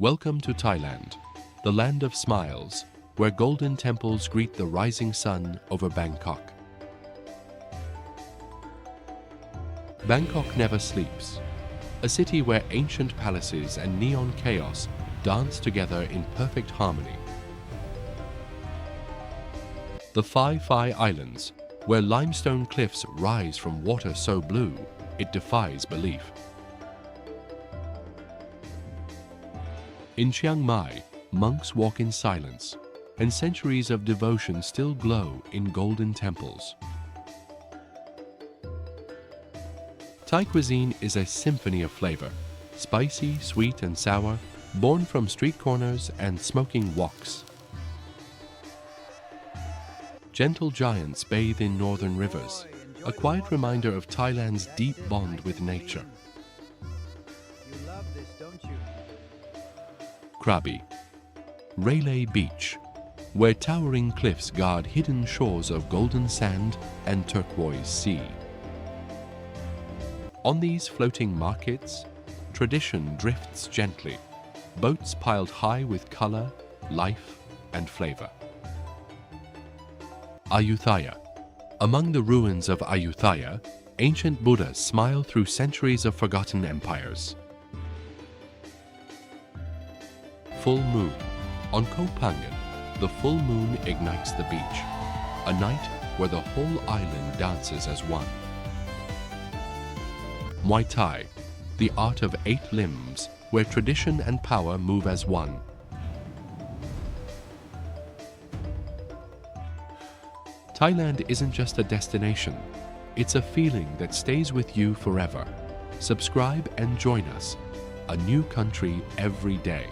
Welcome to Thailand, the land of smiles, where golden temples greet the rising sun over Bangkok. Bangkok never sleeps, a city where ancient palaces and neon chaos dance together in perfect harmony. The Phi Phi Islands, where limestone cliffs rise from water so blue it defies belief. In Chiang Mai, monks walk in silence, and centuries of devotion still glow in golden temples. Thai cuisine is a symphony of flavor, spicy, sweet, and sour, born from street corners and smoking woks. Gentle giants bathe in northern rivers, a quiet reminder of Thailand's deep bond with nature. Krabi, Railay Beach, where towering cliffs guard hidden shores of golden sand and turquoise sea. On these floating markets, tradition drifts gently, boats piled high with color, life, and flavor. Ayutthaya. Among the ruins of Ayutthaya, ancient Buddhas smile through centuries of forgotten empires. Full moon. On Koh Phangan, the full moon ignites the beach, a night where the whole island dances as one. Muay Thai, the art of 8 limbs, where tradition and power move as one. Thailand isn't just a destination, it's a feeling that stays with you forever. Subscribe and join us, a new country every day.